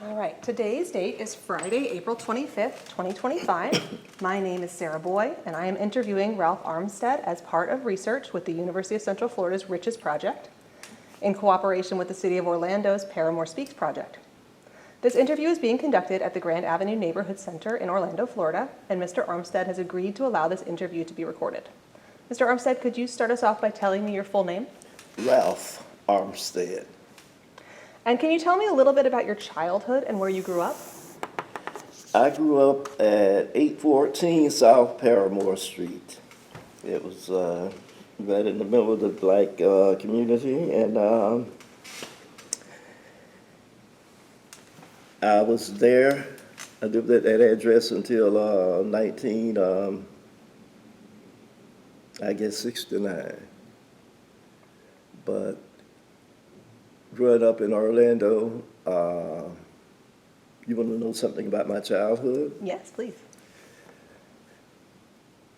All right, today's date is Friday, April 25th, 2025. My name is Sarah Boye, and I am interviewing Ralph Armstead as part of research with the University of Central Florida's Riches Project in cooperation with the City of Orlando's Parramore Speaks project. This interview is being conducted at the Grand Avenue Neighborhood Center in Orlando, Florida, and Mr. Armstead has agreed to allow this interview to be recorded. Mr. Armstead, could you start us off by telling me your full name? Ralph Armstead. And can you tell me a little bit about your childhood and where you grew up? I grew up at 814 South Parramore Street. It was right in the middle of the black community, and I was there. I lived at that address until 69. But growing up in Orlando, you want to know something about my childhood? Yes, please.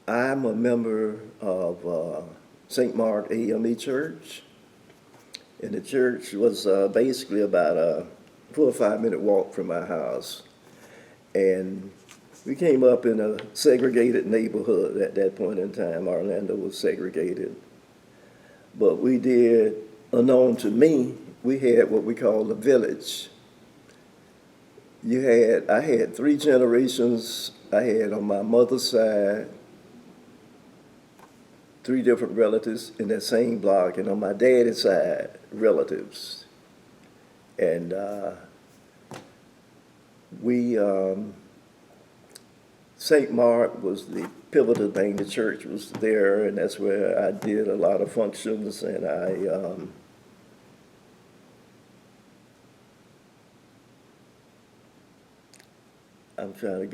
I'm a member of St. Mark AME Church, and the church was basically about a 4 or 5 minute walk from my house. And we came up in a segregated neighborhood at that point in time. Orlando was segregated. But we did, unknown to me, we had what we call a village. I had 3 generations. I had on my mother's side 3 different relatives in that same block, and on my daddy's side, relatives. And St. Mark was the pivotal thing. The church was there, and that's where I did a lot of functions, and I'm trying to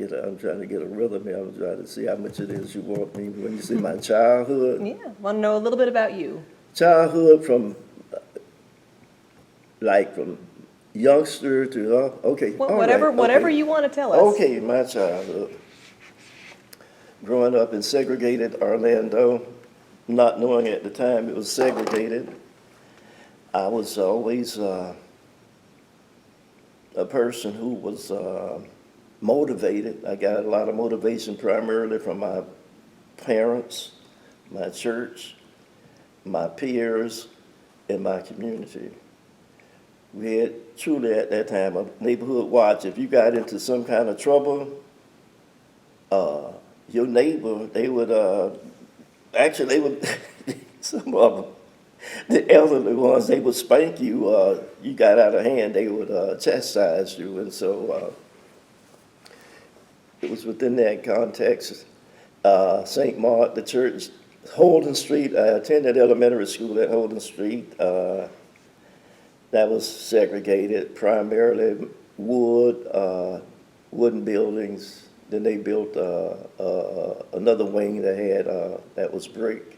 get a rhythm here. I'm trying to see how much it is you want me when you say my childhood. Yeah, want to know a little bit about you. Childhood from youngster to okay. Well, all whatever okay. you want to tell us. Okay, my childhood. Growing up in segregated Orlando, not knowing at the time it was segregated, I was always a person who was motivated. I got a lot of motivation primarily from my parents, my church, my peers, and my community. We had truly at that time a neighborhood watch. If you got into some kind of trouble, your neighbor, they would, some of them, the elderly ones, they would spank you. You got out of hand, they would chastise you. And so it was within that context. St. Mark, the church, Holden Street, I attended elementary school at Holden Street. That was segregated, primarily wooden buildings. Then they built another wing that was brick.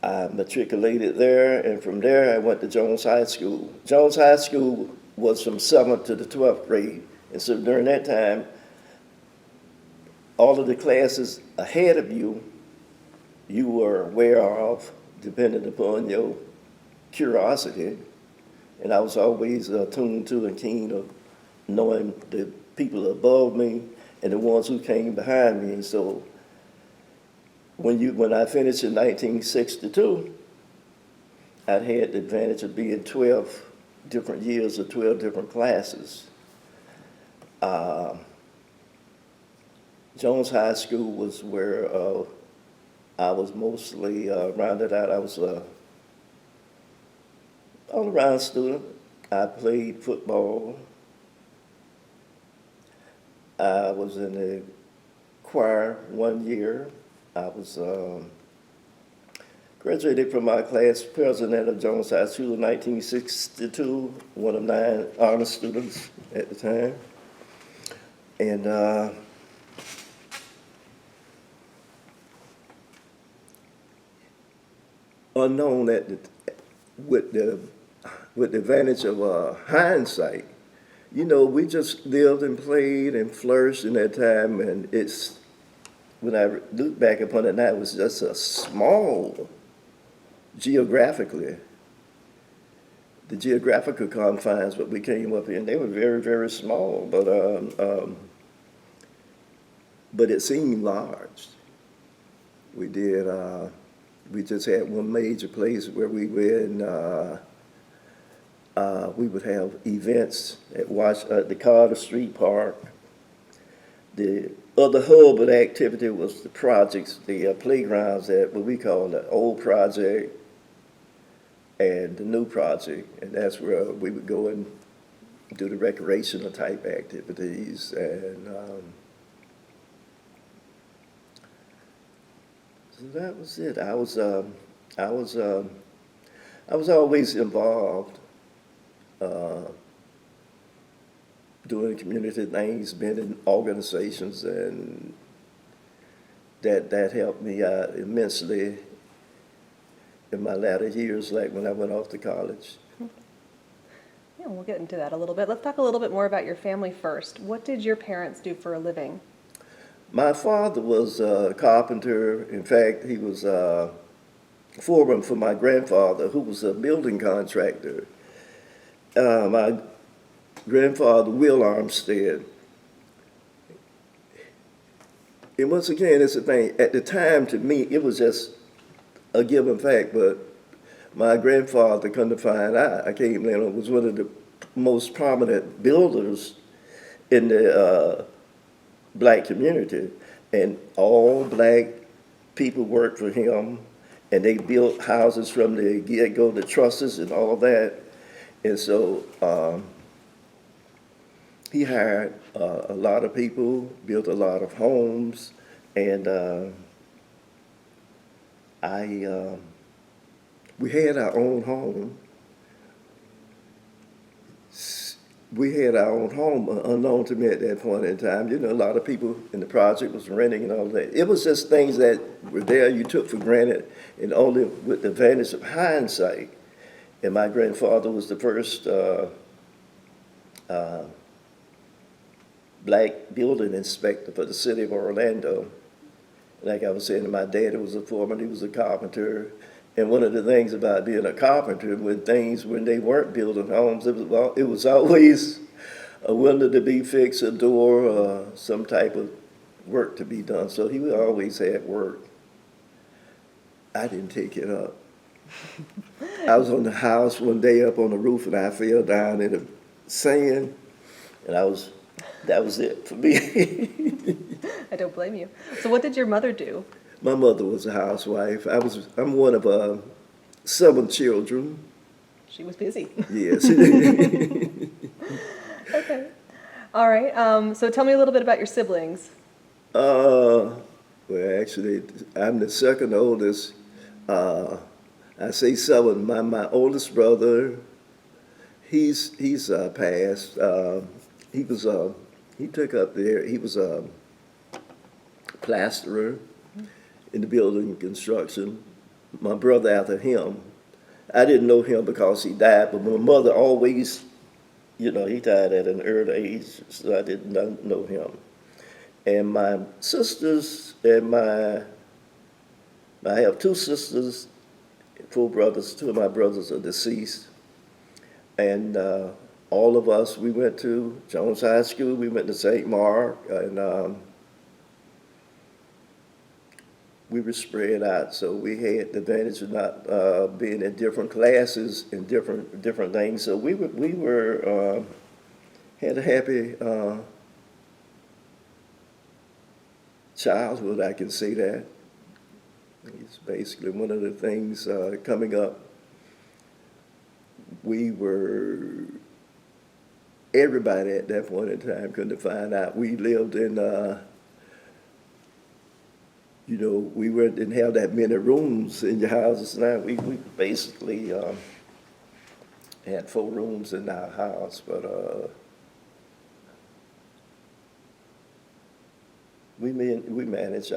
I matriculated there, and from there I went to Jones High School. Jones High School was from 7th to the 12th grade, and so during that time, all of the classes ahead of you, you were aware of, depending upon your curiosity, and I was always tuned to and keen of knowing the people above me and the ones who came behind me. And so when I finished in 1962, I'd had the advantage of being 12 different years of 12 different classes. Jones High School was where I was mostly rounded out. I was all-around student. I played football. I was in the choir 1 year. I was graduated from my class president of Jones High School in 1962, one of 9 honor students at the time. And unknown with the advantage of hindsight, you know, we just lived and played and flourished in that time, and when I look back upon it now, it was just a small, geographically, the geographical confines that we came up in, they were very, very small, but it seemed large. We did, we just had one major place where we went, we would have events at the Carter Street Park. The other hub of the activity was the projects, the playgrounds at what we call the old project and the new project, and that's where we would go and do the recreational type activities. And so that was it. I was always involved doing community things, been in organizations, and that helped me out immensely in my latter years, like when I went off to college. Yeah, we'll get into that a little bit. Let's talk a little bit more about your family first. What did your parents do for a living? My father was a carpenter. In fact, he was a foreman for my grandfather, who was a building contractor. My grandfather, Will Armstead. And once again, it's a thing. At the time, to me, it was just a given fact, but my grandfather, come to find out, I came in, was one of the most prominent builders in the black community, and all black people worked for him, and they built houses from the get-go, the trusses and all that. And so he hired a lot of people, built a lot of homes, and we had our own home. We had our own home, unknown to me at that point in time. You know, a lot of people in the project was renting and all that. It was just things that were there you took for granted, and only with the advantage of hindsight. And my grandfather was the first black building inspector for the city of Orlando. Like I was saying, my dad was a foreman, he was a carpenter. And one of the things about being a carpenter, when they weren't building homes, it was always a window to be fixed, a door, some type of work to be done. So he always had work. I didn't take it up. I was on the house one day up on the roof, and I fell down in the sand, and that was it for me. I don't blame you. So what did your mother do? My mother was a housewife. I'm one of 7 children. She was busy. Yes. Okay. All right. So tell me a little bit about your siblings. Well, actually, I'm the second oldest. I say 7. My oldest brother, he's passed. He took up there. He was a plasterer in the building construction. My brother after him, I didn't know him because he died, but my mother always, he died at an early age, so I did not know him. And my sisters and I have 2 sisters, 4 brothers. 2 of my brothers are deceased. And all of us, we went to Jones High School, we went to St. Mark, and we were spread out, so we had the advantage of not being in different classes and different things. So we had a happy childhood, I can say that. It's basically one of the things coming up. Everybody at that point in time couldn't find out. We lived in, we didn't have that many rooms in your houses now. We basically had 4 rooms in our house, but we managed.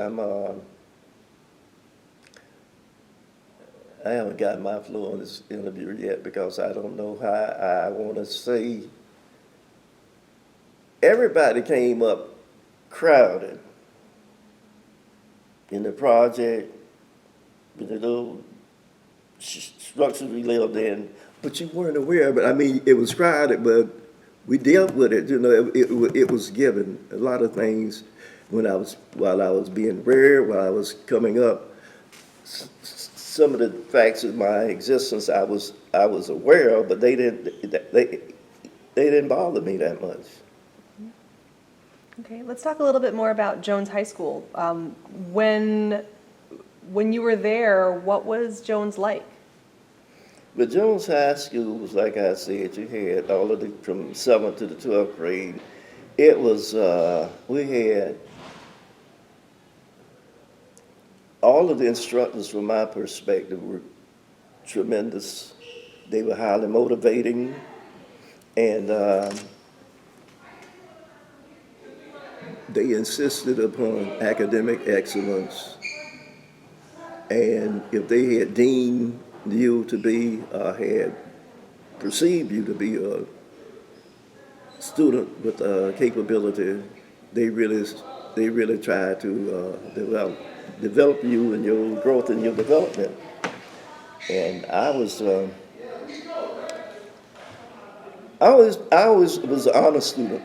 I haven't got my flow on this interview yet because I don't know how I want to say. Everybody came up crowded in the project, with the little structures we lived in. but you weren't aware. But I mean, it was crowded, but we dealt with it. You know, it was given a lot of things while I was being reared, while I was coming up. Some of the facts of my existence I was aware of, but they didn't bother me that much. Okay, let's talk a little bit more about Jones High School. When you were there, what was Jones like? But Jones High School was, like I said, you had all of the, from 7th to the 12th grade. It was, we had all of the instructors from my perspective were tremendous. They were highly motivating, and they insisted upon academic excellence. And if they had deemed you to be, had perceived you to be a student with capability, they really tried to develop you and your growth and your development. And I always was an honor student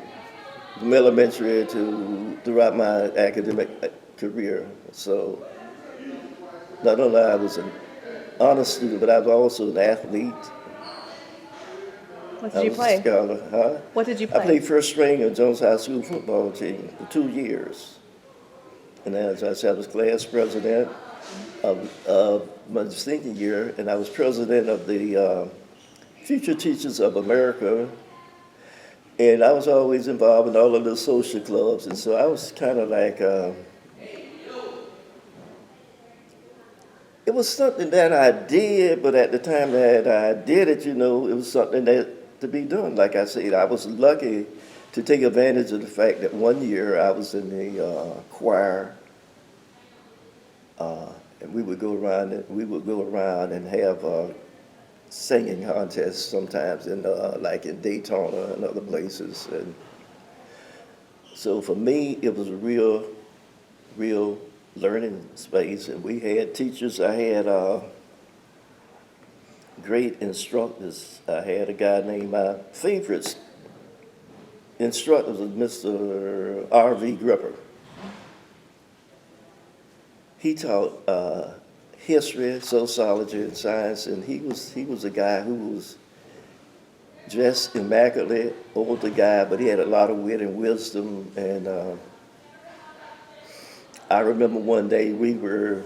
from elementary to throughout my academic career. So not only I was an honor student, but I was also an athlete. What did you play? What did you play? I played first string of Jones High School football team for 2 years. And as I said, I was class president of my senior year, and I was president of the Future Teachers of America. And I was always involved in all of the social clubs, and so I was kind of like, it was something that I did, but at the time that I did it, you know, it was something that to be done. Like I said, I was lucky to take advantage of the fact that one year I was in the choir, and we would go around and have singing contests sometimes in like in Daytona and other places. And so for me, it was a real learning space. And we had teachers. I had great instructors. I had a guy named, my favorite instructor was Mr. R.V. Gripper. He taught history, sociology, and science, and he was a guy who was dressed immaculately, older guy, but he had a lot of wit and wisdom. And I remember one day we were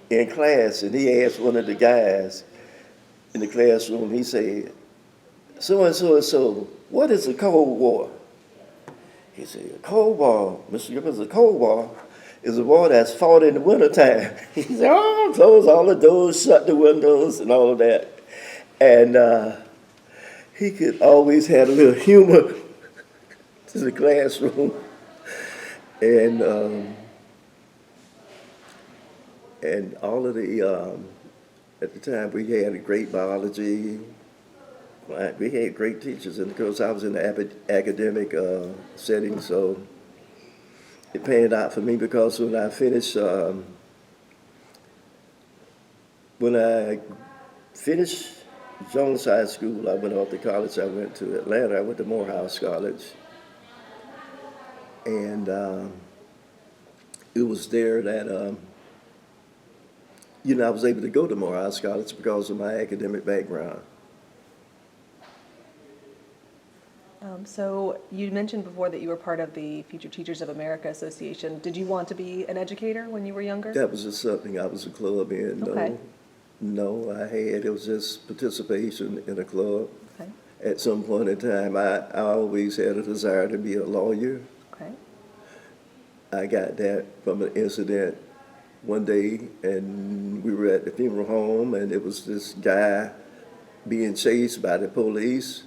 in class, and he asked one of the guys in the classroom, he said, so and so and so, what is a Cold War? He said, a Cold War, Mr. Griffiths, a Cold War is a war that's fought in the wintertime. He said, oh, close all the doors, shut the windows, and all of that. And he could always have a little humor to the classroom. And all of the, at the time, we had a great biology. We had great teachers, and of course, I was in the academic setting, so it panned out for me because when I finished Jones High School, I went off to college. I went to Atlanta. I went to Morehouse College, and it was there that I was able to go to Morehouse College because of my academic background. So you mentioned before that you were part of the Future Teachers of America Association. Did you want to be an educator when you were younger? That was just something I was a club in. Okay. No, it was just participation in a club. Okay. At some point in time, I always had a desire to be a lawyer. Okay. I got that from an incident one day, and we were at the funeral home, and it was this guy being chased by the police.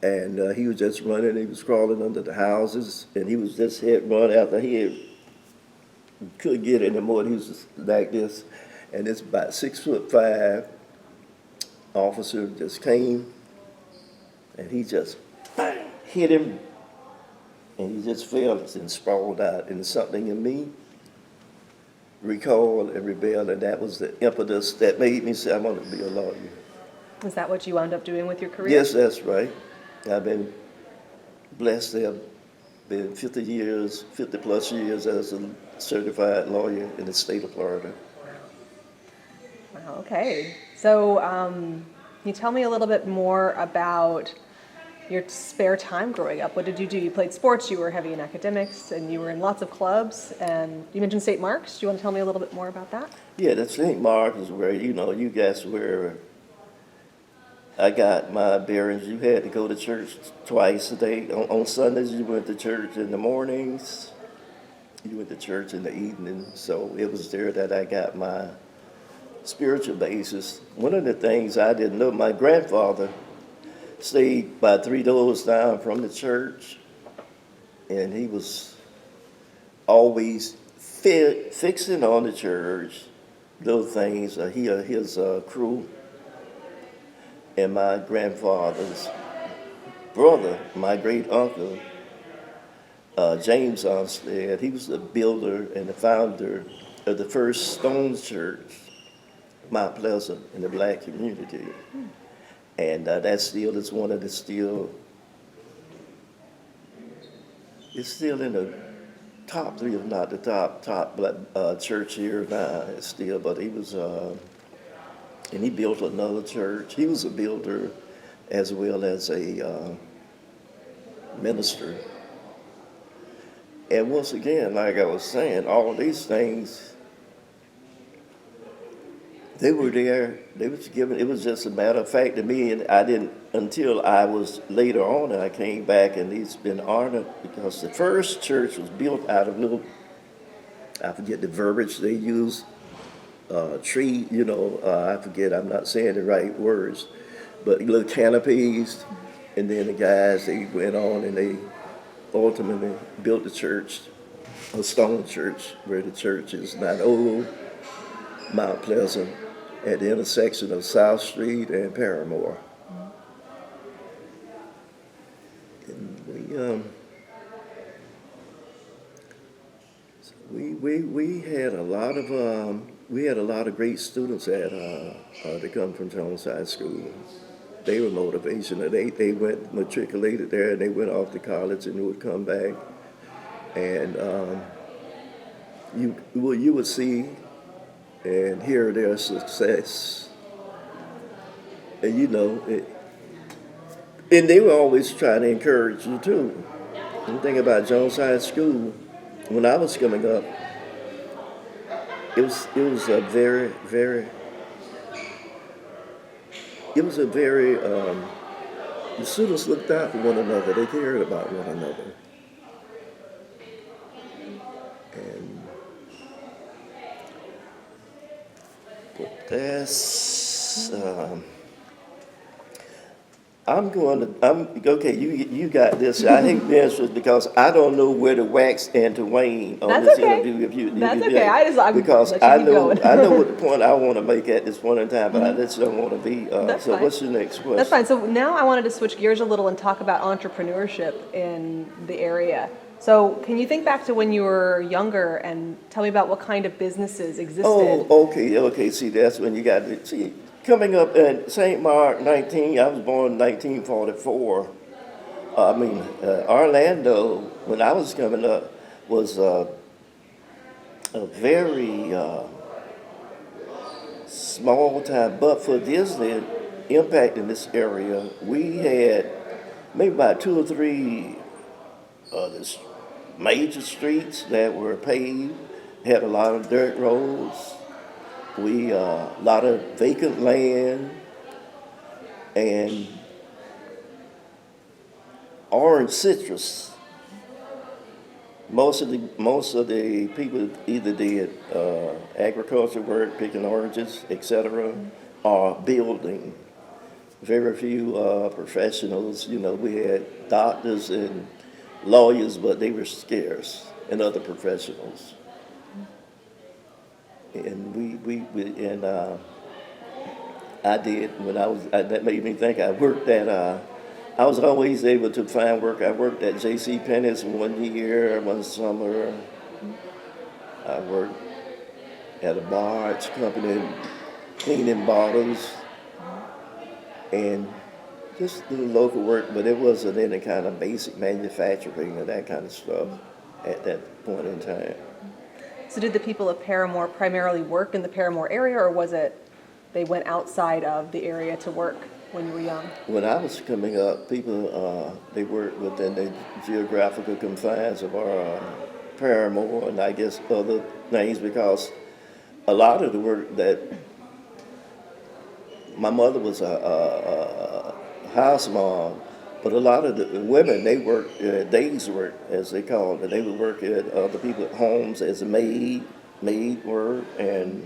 And he was just running, he was crawling under the houses, and he was just hit run after he couldn't get anymore. He was just like this. And this about 6'5" officer just came, and he just bang, hit him, and he just fell and sprawled out. And something in me recalled and rebelled, and that was the impetus that made me say, I want to be a lawyer. Is that what you wound up doing with your career? Yes, that's right. I've been blessed to have been 50 plus years as a certified lawyer in the state of Florida. Wow, okay. So, can you tell me a little bit more about your spare time growing up? What did you do? You played sports, you were heavy in academics, and you were in lots of clubs, and you mentioned St. Mark's. Do you want to tell me a little bit more about that? Yeah, the St. Mark is where, you guys where I got my bearings. You had to go to church twice a day. On Sundays, you went to church in the mornings. You went to church in the evening. So it was there that I got my spiritual basis. One of the things I didn't know, my grandfather stayed about 3 doors down from the church, and he was always fixing on the church, little things. His crew, and my grandfather's brother, my great uncle, James Armstead, he was the builder and the founder of the first stone church, Mount Pleasant, in the black community. And that still is one of the it's still in the top three, if not the top black church here now. It's still, but he was, and he built another church. He was a builder as well as a minister. And once again, like I was saying, all these things, they were there. They was given. It was just a matter of fact to me, and I didn't until I was later on, and I came back, and it's been honored because the first church was built out of little. I forget the verbiage they used. Tree. I forget. I'm not saying the right words, but little canopies, and then the guys they went on and they ultimately built the church, a stone church, where the church is now old Mount Pleasant, at the intersection of South Street and Parramore. And we had a lot of great students at that come from Jones High School. They were motivational. They went matriculated there and they went off to college and would come back. And you would see and hear their success. And and they were always trying to encourage you too. One thing about Jones High School, when I was coming up, it was a very the students looked out for one another. They cared about one another. And that's okay. You got this. I hate this because I don't know where to wax and to wane on That's this okay. interview. That's okay. I'm Because let you I keep know going. I know what the point I want to make at this point in time, but I just don't want to be. That's So fine. what's your next question? That's fine. So now I wanted to switch gears a little and talk about entrepreneurship in the area. So can you think back to when you were younger and tell me about what kind of businesses existed? Oh, okay. See, that's when you got to see. Coming up in St. Mark, I was born in 1944. Orlando, when I was coming up, was a very small town. But for Disney impact in this area, we had maybe about 2 or 3 major streets that were paved, had a lot of dirt roads. We a lot of vacant land and orange citrus. Most of the people either did agriculture work, picking oranges, etc., or building. Very few professionals. We had doctors and lawyers, but they were scarce, and other professionals. And I did when that made me think. I worked at. I was always able to find work. I worked at J.C. Penney's one year, one summer. I worked at a barge company cleaning bottles. and just do local work, but it wasn't any kind of basic manufacturing or that kind of stuff at that point in time. So did the people of Parramore primarily work in the Parramore area, or was it they went outside of the area to work when you were young? When I was coming up, people, they worked within the geographical confines of our Parramore and I guess other things, because a lot of the work that my mother was a house mom, but a lot of the women, they worked days work, as they called it. They would work at the people at homes as a maid work, and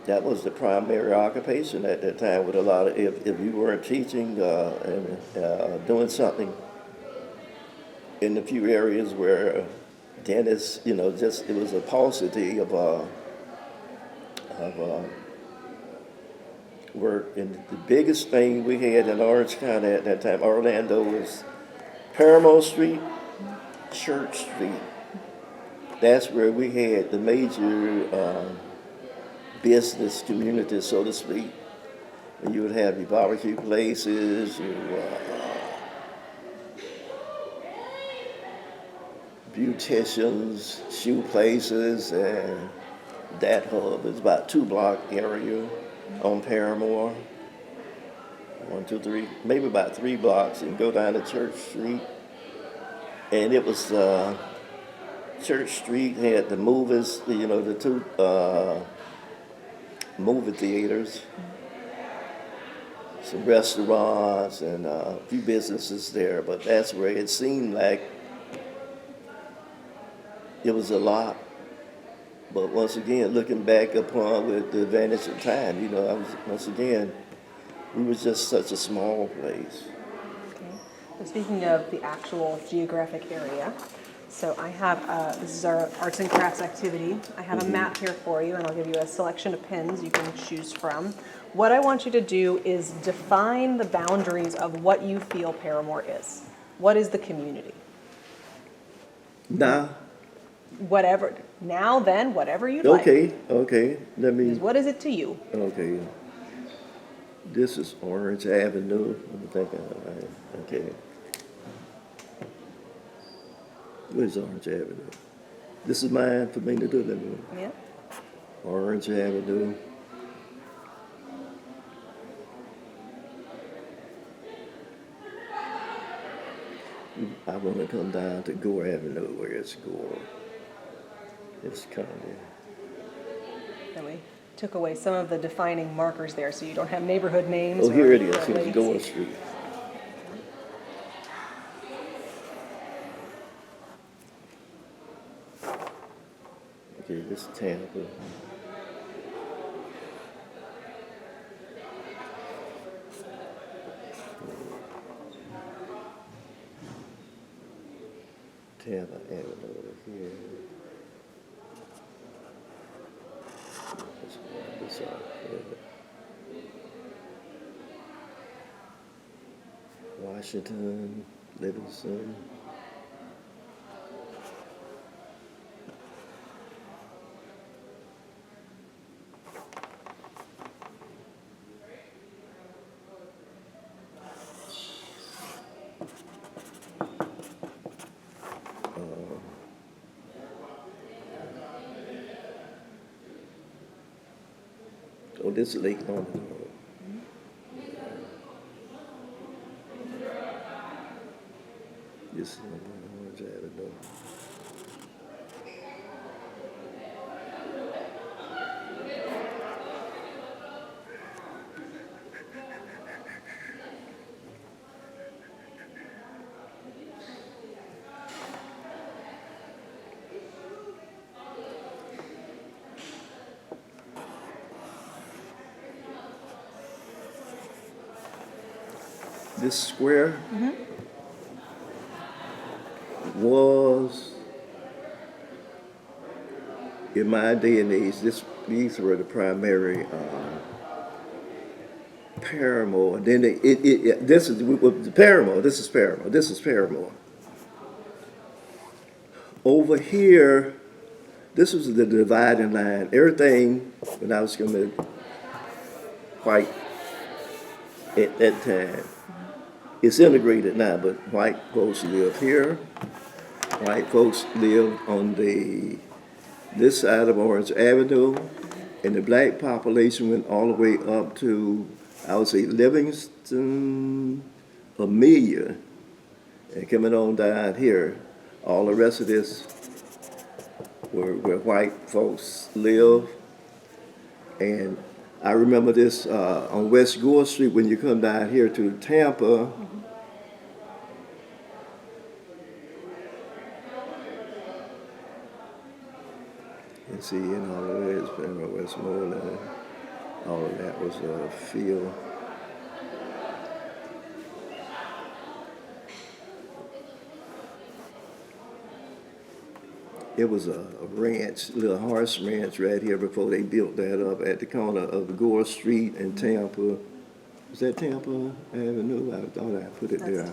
that was the primary occupation at that time. With a lot of, if you weren't teaching and doing something in the few areas where dentists, just it was a paucity of work. And the biggest thing we had in Orange County at that time, Orlando, was Parramore Street, Church Street. That's where we had the major business community, so to speak. And you would have your barbecue places, your beauticians, shoe places, and that hub is about 2-block area on Parramore. 1, 2, 3, maybe about 3 blocks, and go down to Church Street. And it was Church Street had the movies, the 2 movie theaters, some restaurants, and a few businesses there. But that's where it seemed like it was a lot. But once again, looking back upon with the advantage of time, we were just such a small place. Okay. So speaking of the actual geographic area, so I have, this is our arts and crafts activity. I have a map here for you, and I'll give you a selection of pins you can choose from. What I want you to do is define the boundaries of what you feel Parramore is. What is the community? Now, Whatever, now then, whatever you'd like. okay, let me, What is it to you? okay. This is Orange Avenue, okay. Where's Orange Avenue? This is mine for me to do, let me. Yeah. Orange Avenue. I want to come down to Gore Avenue, where it's Gore. It's kind of. Then we took away some of the defining markers there, so you don't have neighborhood names. Oh, here it or is. Here's lakes. Gore Street. Okay, this is Tampa. Tampa Avenue over here. Let's go this out. Washington, Livingston. Oh, this is Lake London. This is Orange Avenue. This square was, in my day and age, these were the primary Parramore. And then this is the Parramore. This is Parramore. This is Parramore. Over here, this was the dividing line. Everything, when I was coming, white at that time. It's integrated now, but white folks live here. White folks live on this side of Orange Avenue, and the black population went all the way up to, I would say, Livingston, Amelia, and coming on down here. All the rest of this where white folks live. And I remember this on West Gore Street when you come down here to Tampa. And see, in all of it, Westmoreland, all of that was a field. It was a ranch, little horse ranch right here before they built that up at the corner of Gore Street and Tampa. Is that Tampa Avenue? I thought I put it there.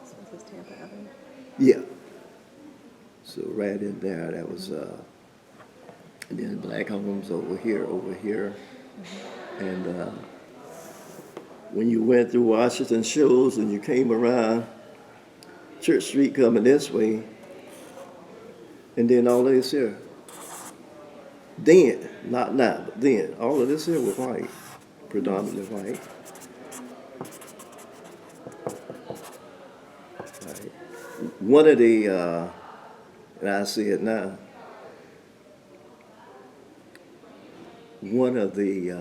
So this is Tampa Avenue. Yeah. So right in there, that was, and then black homes over here. And when you went through Washington Shoals and you came around Church Street coming this way, and then all of this here. Then, not now, but then, all of this here was white, predominantly white. Right. One of the, and I see it now, one of the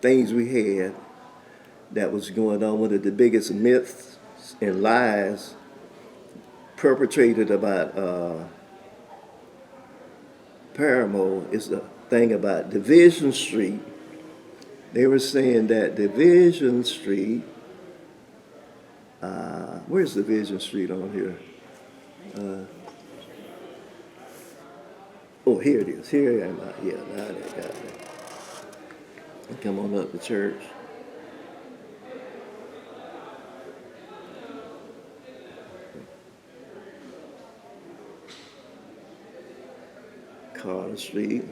things we had that was going on, one of the biggest myths and lies perpetrated about Parramore is the thing about Division Street. They were saying that Division Street, where's Division Street on here? Oh, here it is. Here am I. Yeah, now they got it. Come on up to church. Carter Street,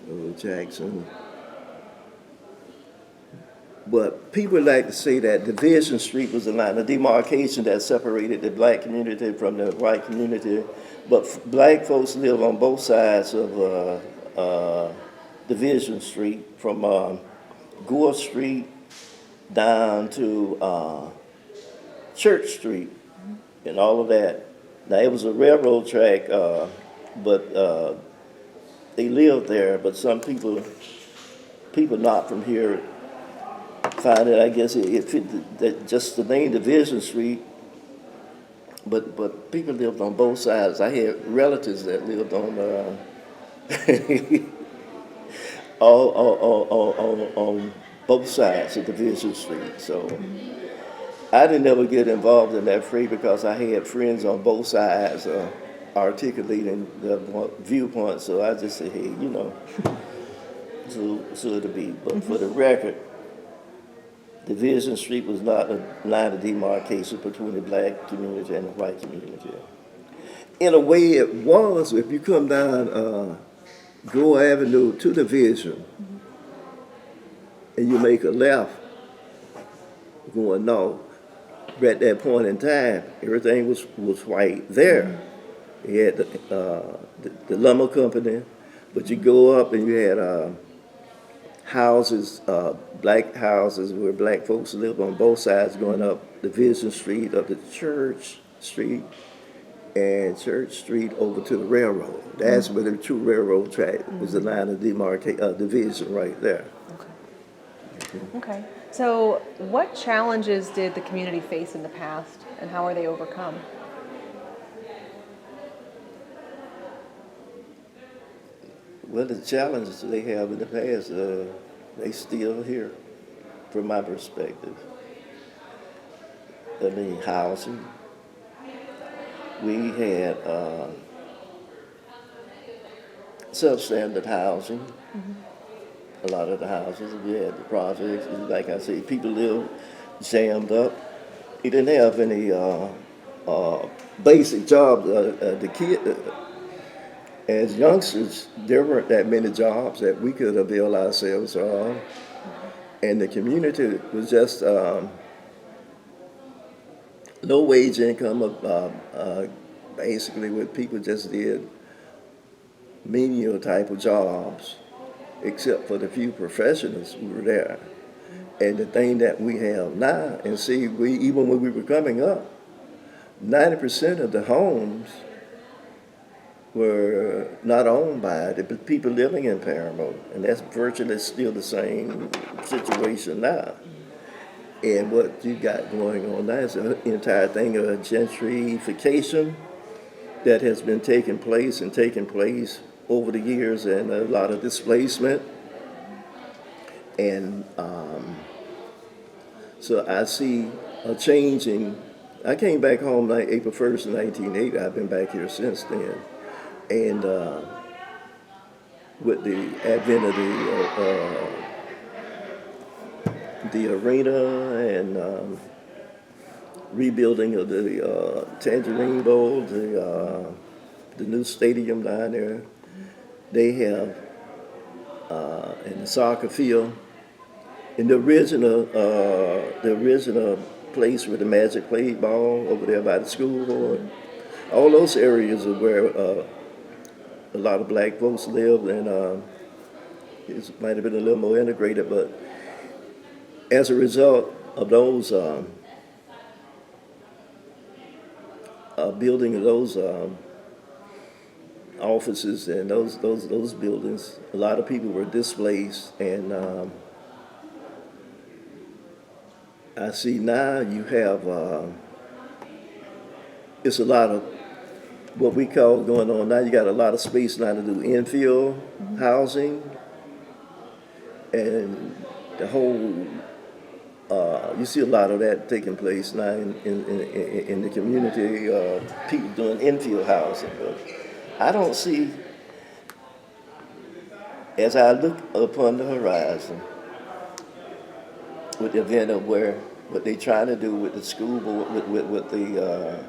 Old Jackson. But people like to say that Division Street was a line of demarcation that separated the black community from the white community. But black folks live on both sides of Division Street, from Gore Street down to Church Street and all of that. Now, it was a railroad track, but they lived there. But some people not from here, find it, I guess, it fit that just the name Division Street. But people lived on both sides. I had relatives that lived on on both sides of Division Street. So I didn't ever get involved in that fray because I had friends on both sides articulating the viewpoint. So I just said, hey, you know, so it'll be. But for the record, Division Street was not a line of demarcation between the black community and the white community. In a way, it was. If you come down Gore Avenue to Division, and you make a left going north, at that point in time, everything was white there. You had the lumber company, but you go up and you had houses, black houses where black folks lived on both sides, going up Division Street, up to Church Street, and Church Street over to the railroad. That's where the true railroad track was, the line of division right there. Okay. So what challenges did the community face in the past, and how are they overcome? Well, the challenges they have in the past, they still here, from my perspective. I mean, housing. We had substandard housing. A lot of the houses, we had the projects. Like I say, people live jammed up. He didn't have any basic jobs. The kid, as youngsters, there weren't that many jobs that we could avail ourselves of, and the community was just low wage income, basically what people just did menial type of jobs, except for the few professionals who were there. And the thing that we have now, and see, even when we were coming up, 90% of the homes were not owned by the people living in Parramore, and that's virtually still the same situation now. And what you got going on now is an entire thing of gentrification that has been taking place over the years, and a lot of displacement. And so I see a changing. I came back home like April 1st, 1980. I've been back here since then. And with the advent of the arena and rebuilding of the Tangerine Bowl, the new stadium down there, they have, and the soccer field, in the original place where the Magic played ball over there by the school board, all those areas are where a lot of black folks lived, and it might have been a little more integrated, but as a result of those building of those offices and those buildings, a lot of people were displaced, and I see now you have it's a lot of what we call going on now. You got a lot of space now to do infill housing, and the whole you see a lot of that taking place now in the community. People doing infill housing, but I don't see, as I look upon the horizon, with the event of what they're trying to do with the school board, with the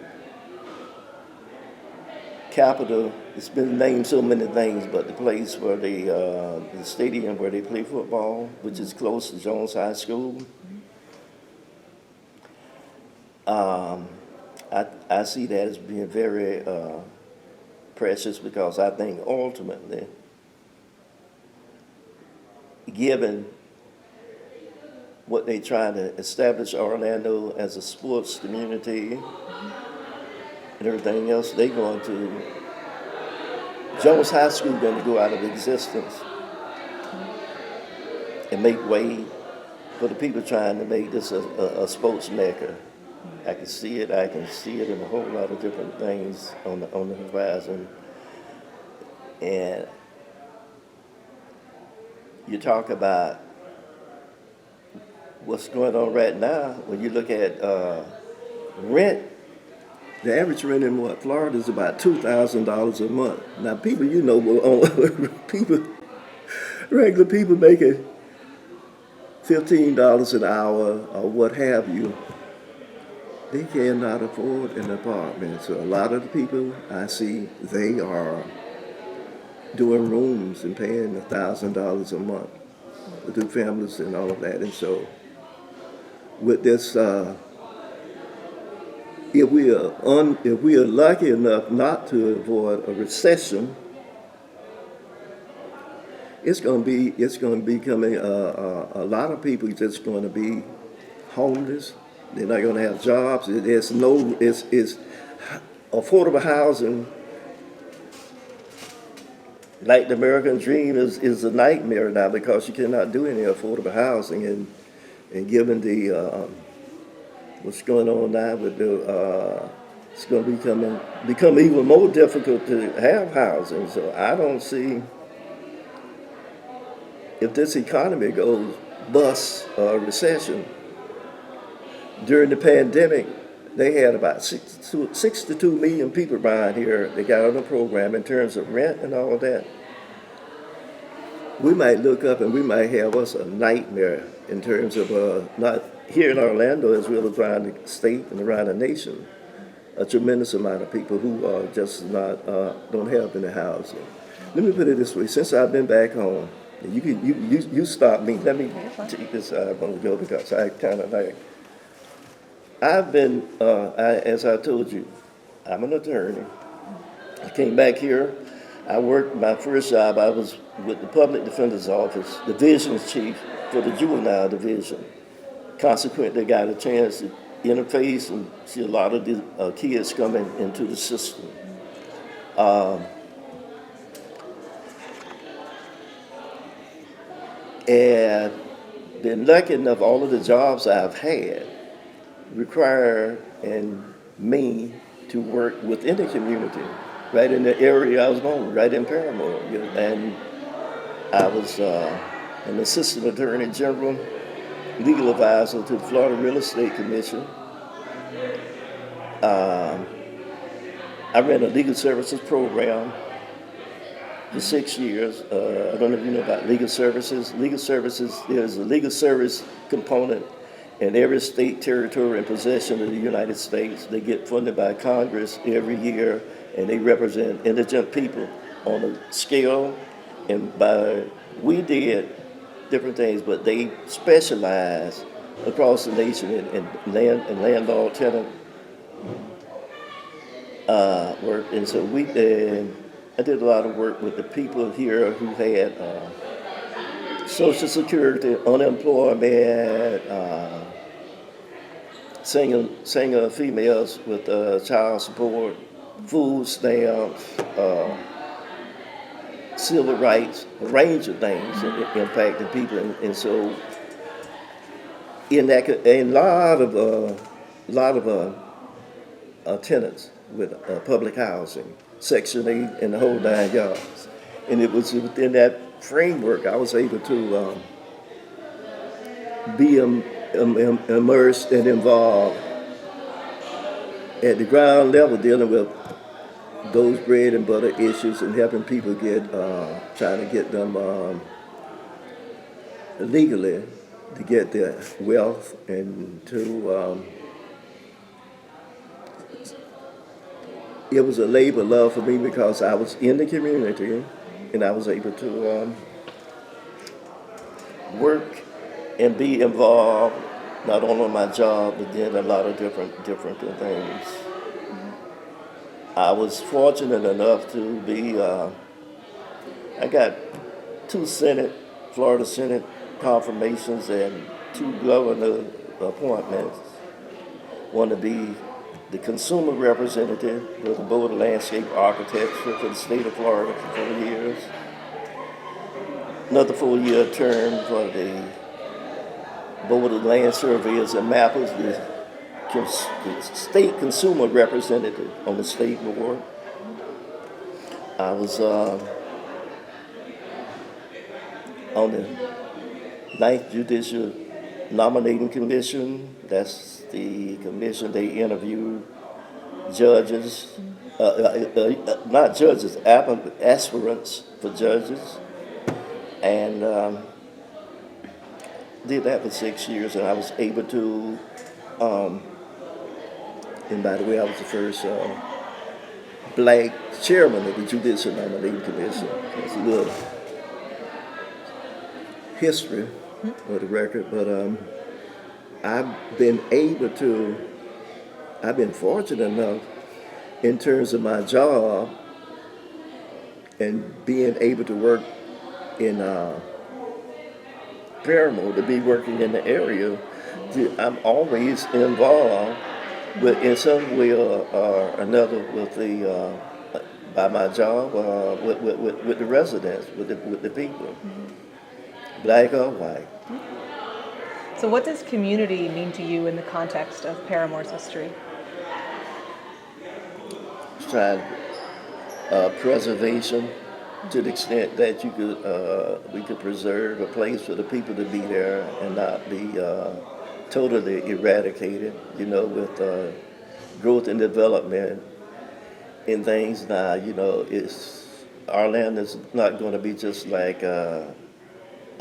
Capitol. It's been named so many things, but the place where the stadium where they play football, which is close to Jones High School, I see that as being very precious, because I think ultimately, given what they trying to establish Orlando as a sports community and everything else, they going to, Jones High School going to go out of existence and make way for the people trying to make this a sports mecca. I can see it in a whole lot of different things on the horizon. And you talk about what's going on right now. When you look at rent, the average rent in Florida is about $2,000 a month. Now, people, regular people making $15 an hour or what have you, they cannot afford an apartment. So a lot of the people I see, they are doing rooms and paying $1,000 a month to do families and all of that. And so with this, if we are lucky enough not to avoid a recession, it's going to be becoming a lot of people just going to be homeless. They're not going to have jobs. It's affordable housing, like the American dream, is a nightmare now, because you cannot do any affordable housing, and given the what's going on now with the it's going to become even more difficult to have housing. So I don't see, if this economy goes bust or recession. During the pandemic, they had about 62 million people around here that got on the program in terms of rent and all of that. We might look up and we might have us a nightmare in terms of not here in Orlando as well as around the state and around the nation, a tremendous amount of people who are just not don't have any housing. Let me put it this way. Since I've been back home, and you stop me. Let me take this out on the go because I kind of like. I've been, as I told you, I'm an attorney. I came back here. I worked my first job. I was with the Public Defender's Office, Division's Chief for the Juvenile Division. Consequently, got a chance to interface and see a lot of the kids coming into the system. And been lucky enough, all of the jobs I've had require and me to work within the community, right in the area I was born, right in Parramore. And I was an assistant attorney general, legal advisor to the Florida Real Estate Commission. I ran a legal services program for 6 years. I don't know if you know about legal services. Legal services, there's a legal service component in every state, territory, and possession of the United States. They get funded by Congress every year, and they represent indigent people on a scale. And we did different things, but they specialize across the nation in landlord tenant work. And so I did a lot of work with the people here who had Social Security, unemployment, single females with child support, food stamps, civil rights, a range of things impacting people. And so in that, a lot of tenants with public housing, Section 8, and the whole 9 yards. And it was within that framework I was able to be immersed and involved at the ground level, dealing with those bread and butter issues and helping people trying to get them legally to get their wealth and to. It was a labor of love for me because I was in the community and I was able to work and be involved not only on my job but then a lot of different things. I was fortunate enough to be. I got 2 Florida Senate confirmations and 2 governor appointments. One to be the consumer representative with the Board of Landscape Architecture for the state of Florida for 4 years. Another 4-year term for the Board of Land Surveyors and Mappers, the state consumer representative on the state board. I was on the 9th Judicial Nominating Commission. That's the commission, they interview judges, not judges, aspirants for judges. And did that for 6 years, and I was able to, and by the way, I was the first black chairman of the Judicial Nominating Commission. That's a little history for the record, but I've been fortunate enough in terms of my job and being able to work in Parramore, to be working in the area. I'm always involved in some way or another with by my job, with the residents, with the people, black or white. So what does community mean to you in the context of Parramore's history? Trying preservation to the extent that we could preserve a place for the people to be there and not be totally eradicated, with growth and development in things now, our land is not going to be just like,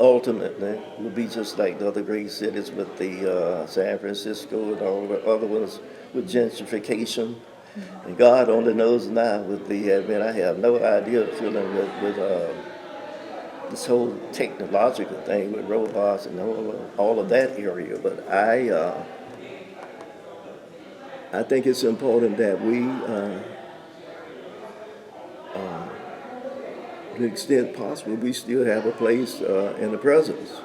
ultimately, will be just like the other great cities with the San Francisco and all the other ones with gentrification. And God only knows now with the advent. I have no idea feeling with this whole technological thing with robots and all of that area. But I think it's important that we, to the extent possible, we still have a place in the presence.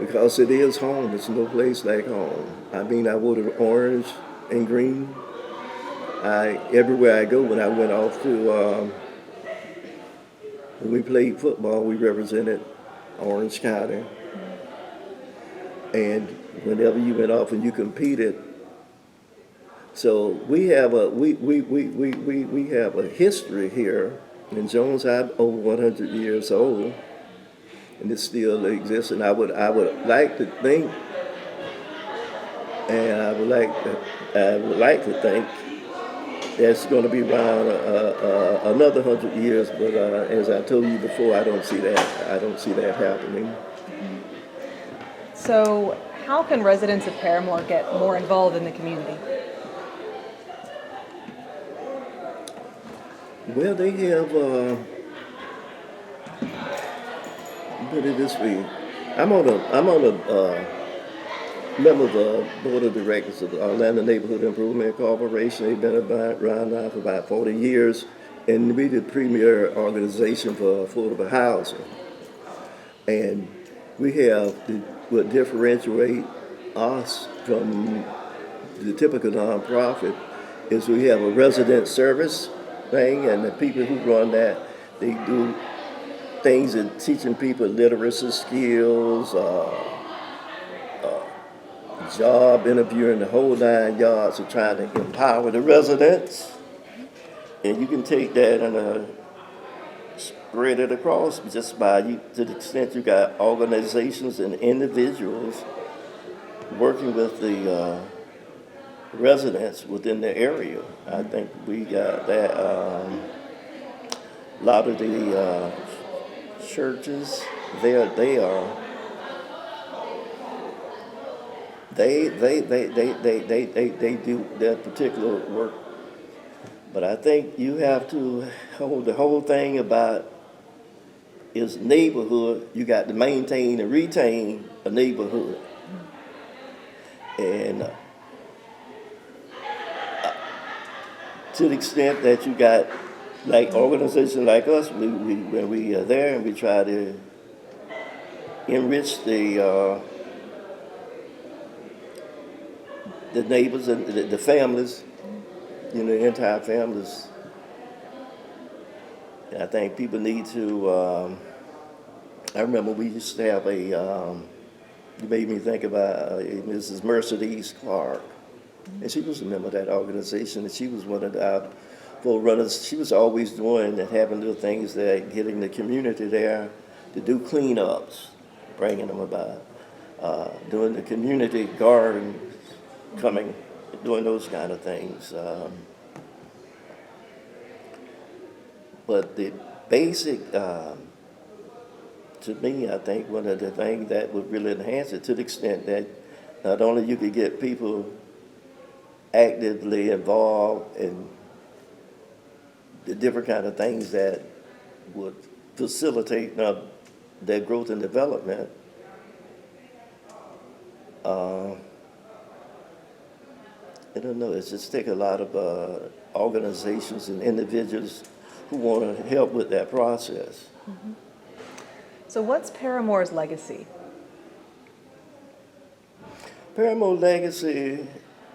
Because it is home. It's no place like home. I mean, I wore the orange and green. Everywhere I go, when I went off to, when we played football, we represented Orange County. And whenever you went off and you competed, so we have we have a history here. And Jones, I'm over 100 years old, and it still exists. And I would like to think, and I would like to think that's going to be around another 100 years. But as I told you before, I don't see that happening. So how can residents of Parramore get more involved in the community? Well, they have. Put it this way, I'm on a member of the board of directors of the Atlanta Neighborhood Improvement Corporation. They've been around now for about 40 years, and we're the premier organization for affordable housing. And we have what differentiate us from the typical nonprofit is we have a resident service thing, and the people who run that, they do things in teaching people literacy skills, job interviewing, the whole 9 yards of trying to empower the residents. And you can take that and spread it across just by to the extent you got organizations and individuals working with the residents within the area. I think we got that. A lot of the churches, they do their particular work. But I think you have to hold the whole thing about is neighborhood. You got to maintain and retain a neighborhood. And to the extent that you got like organizations like us, when we are there and we try to enrich the neighbors and the families, the entire families. And I think people need to. I remember we used to have you made me think about Mrs. Mercedes Clark, and she was a member of that organization, and she was one of our forerunners. She was always doing and having little things that getting the community there to do cleanups, bringing them about, doing the community garden, coming, doing those kind of things. But the basic, to me, I think one of the things that would really enhance it to the extent that not only you could get people actively involved in the different kind of things that would facilitate their growth and development. I don't know, it's just take a lot of organizations and individuals who want to help with that process. Mm-hmm. So what's Parramore's legacy? Parramore legacy,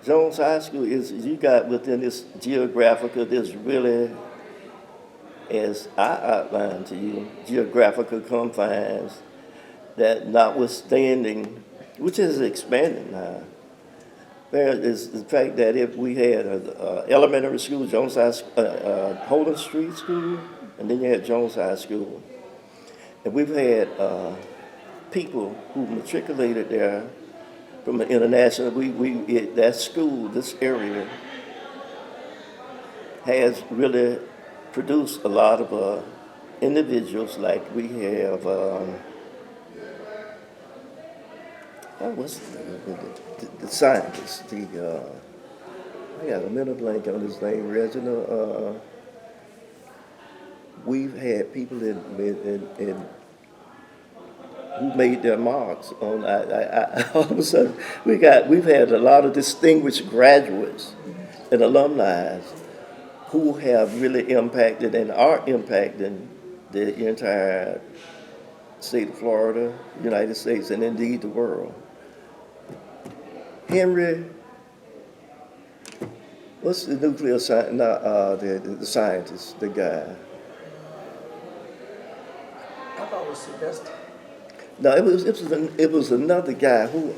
Jones High School is, you got within this geographical, this really, as I outlined to you, geographical confines that notwithstanding, which is expanding now. There is the fact that if we had an elementary school, Jones High, Holden Street School, and then you had Jones High School. And we've had people who matriculated there from the international. That school, this area, has really produced a lot of individuals. Like we have, what's the scientists? I got a mental blank on his name, Reginald. We've had people in who made their marks on. All of a sudden, we've had a lot of distinguished graduates and alumni who have really impacted and are impacting the entire state of Florida, United States, and indeed the world. Henry, what's the nuclear scientist? The scientist, the guy. I thought it was Sylvester. No, it was another guy who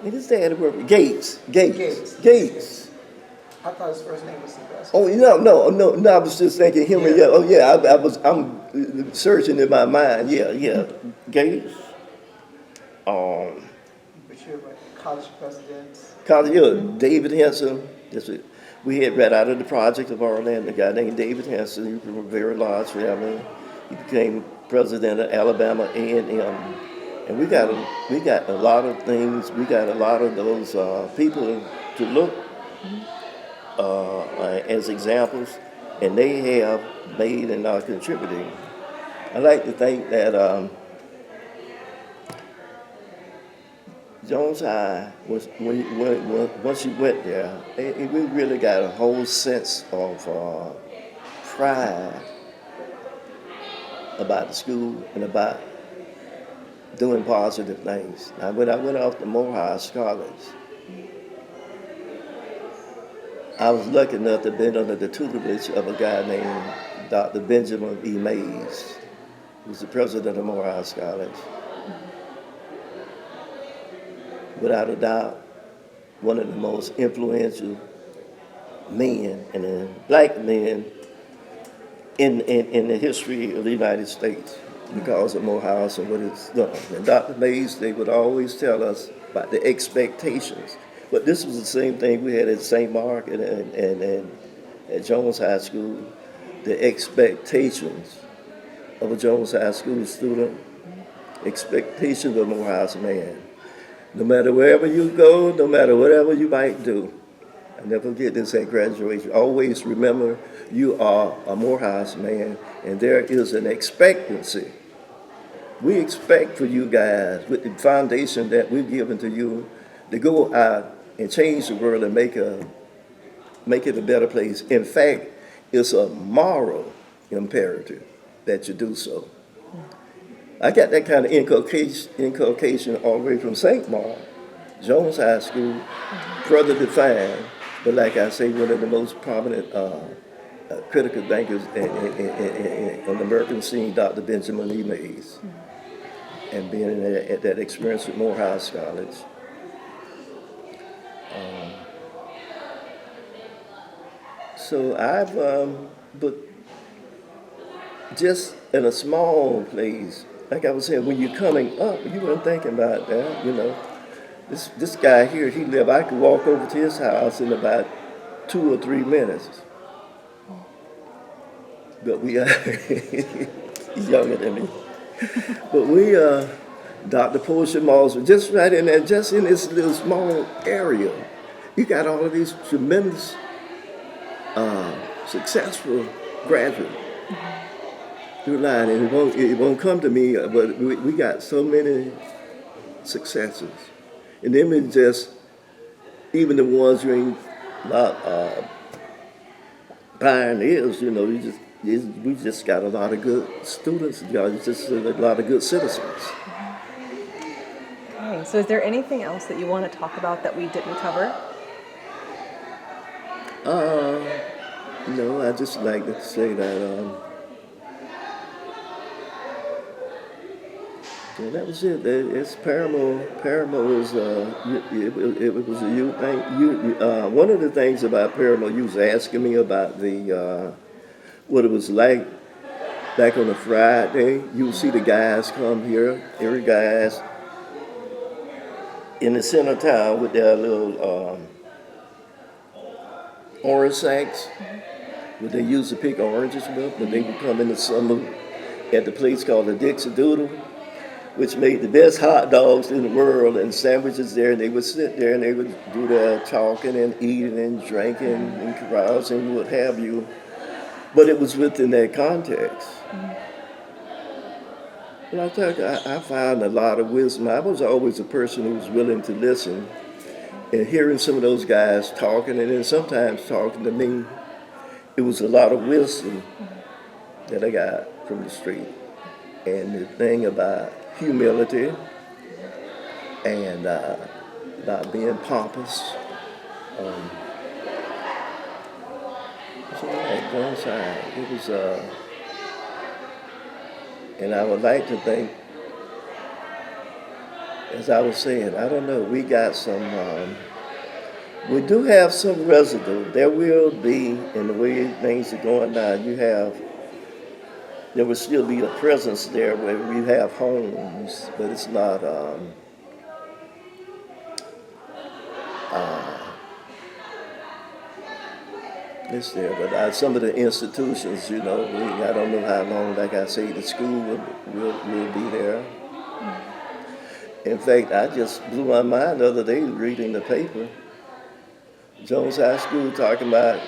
his dad worked Gates. I thought his first name was Sylvester. Oh no! I was just thinking Henry. Yeah. Oh yeah, I'm searching in my mind. Yeah. Gates. But you're like college presidents. David Henson. We had read out of the project of Orlando, a guy named David Henson. He was from a very large family. He became president of Alabama A&M. And we got a lot of things. We got a lot of those people to look as examples, and they have made and are contributing. I like to think that Jones High was once you went there, we really got a whole sense of pride about the school and about doing positive things. Now, when I went off to Morehouse College, I was lucky enough to be under the tutelage of a guy named Dr. Benjamin E. Mays, who's the president of Morehouse College. Without a doubt, one of the most influential men and black men in the history of the United States because of Morehouse and what it's done. And Dr. Mays, they would always tell us about the expectations. But this was the same thing we had at St. Mark and at Jones High School, the expectations of a Jones High School student, expectations of a Morehouse man. No matter wherever you go, no matter whatever you might do, I never forget this at graduation. Always remember you are a Morehouse man, and there is an expectancy. We expect for you guys, with the foundation that we've given to you, to go out and change the world and make it a better place. In fact, it's a moral imperative that you do so. I got that kind of inculcation all the way from St. Mark, Jones High School, further defined, but like I say, one of the most prominent critical thinkers on the American scene, Dr. Benjamin E. Mays, and being at that experience with Morehouse College. So I've, but just in a small place, like I was saying, when you're coming up, you weren't thinking about that, you know. This guy here, he lived, I could walk over to his house in about 2 or 3 minutes. But we, he's younger than me. But we, Dr. Portia Moss, just right in there, just in this little small area, you got all of these tremendous, successful graduates. Through line, and it won't come to me, but we got so many successes. And then we just, even the ones who ain't not pioneers, you know, we just got a lot of good students, just a lot of good citizens. Okay, so is there anything else that you want to talk about that we didn't cover? No, I just like to say that yeah, that was it. It's Parramore. Parramore is it was a youth thing. One of the things about Parramore, you was asking me about the what it was like back on a Friday. You would see the guys come here, every guys in the center of town with their little orange sacks, what they used to pick oranges with, but they would come in the summer at the place called the Dixie Doodle. which made the best hot dogs in the world and sandwiches there. And they would sit there and they would do their talking and eating and drinking and carousing, what have you. But it was within that context. And I found a lot of wisdom. I was always a person who was willing to listen. And hearing some of those guys talking, and then sometimes talking to me, it was a lot of wisdom that I got from the street. And the thing about humility and not being pompous. So yeah, go inside. It was, and I would like to think, as I was saying, I don't know, we got some, we do have some residue. There will be, in the way things are going now, there will still be a presence there where we have homes, but it's not, it's there. But some of the institutions, I don't know how long, like I say, the school will be there. In fact, I just blew my mind the other day reading the paper. Jones High School talking about,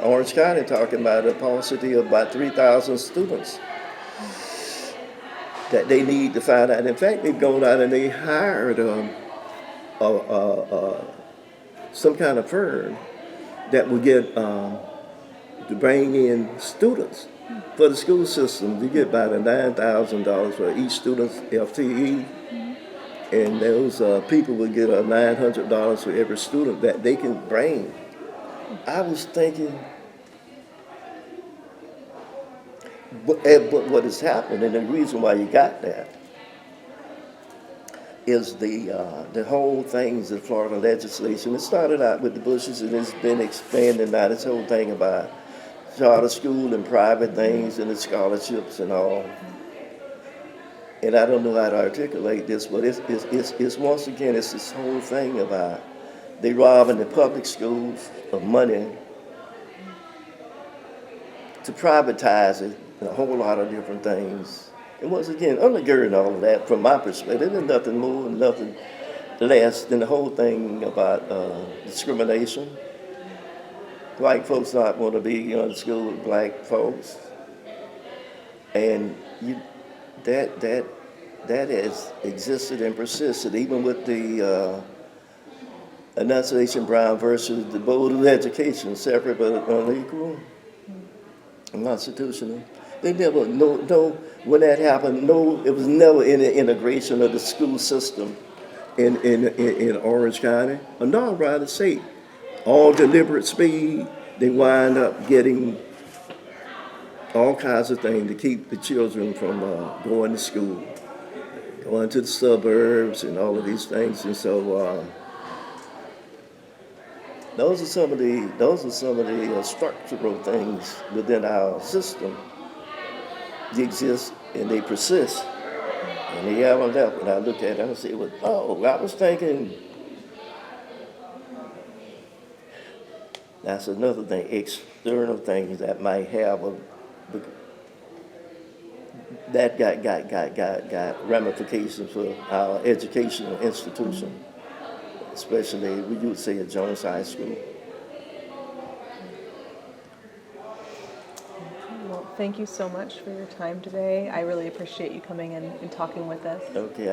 Orange County talking about a paucity of about 3,000 students that they need to find out. In fact, they've gone out and they hired some kind of firm that will get to bring in students for the school system. You get about $9,000 for each student's FTE. And those people would get $900 for every student that they can bring. I was thinking, but what has happened, and the reason why you got that, is the whole things of Florida legislation. It started out with the Bushes, and it's been expanding now. This whole thing about charter school and private things and the scholarships and all. And I don't know how to articulate this, but it's once again, it's this whole thing about they robbing the public schools of money to privatize it, and a whole lot of different things. And once again, undergirding all of that, from my perspective, there's nothing more and nothing less than the whole thing about discrimination. White folks not want to be in school with black folks, and that has existed and persisted, even with the Annunciation Brown versus the Board of Education, separate but unequal, constitutional. They never, when that happened, it was never any integration of the school system in Orange County, or nor rather say, all deliberate speed, they wind up getting all kinds of things to keep the children from going to school, going to the suburbs and all of these things. And so those are some of the structural things within our system. They exist and they persist, and they haven't left. And I look at it and I say, well, I was thinking, that's another thing, external things that might have that got ramifications for our educational institution, especially, we would say, at Jones High School. Well, thank you so much for your time today. I really appreciate you coming in and talking with us. Okay,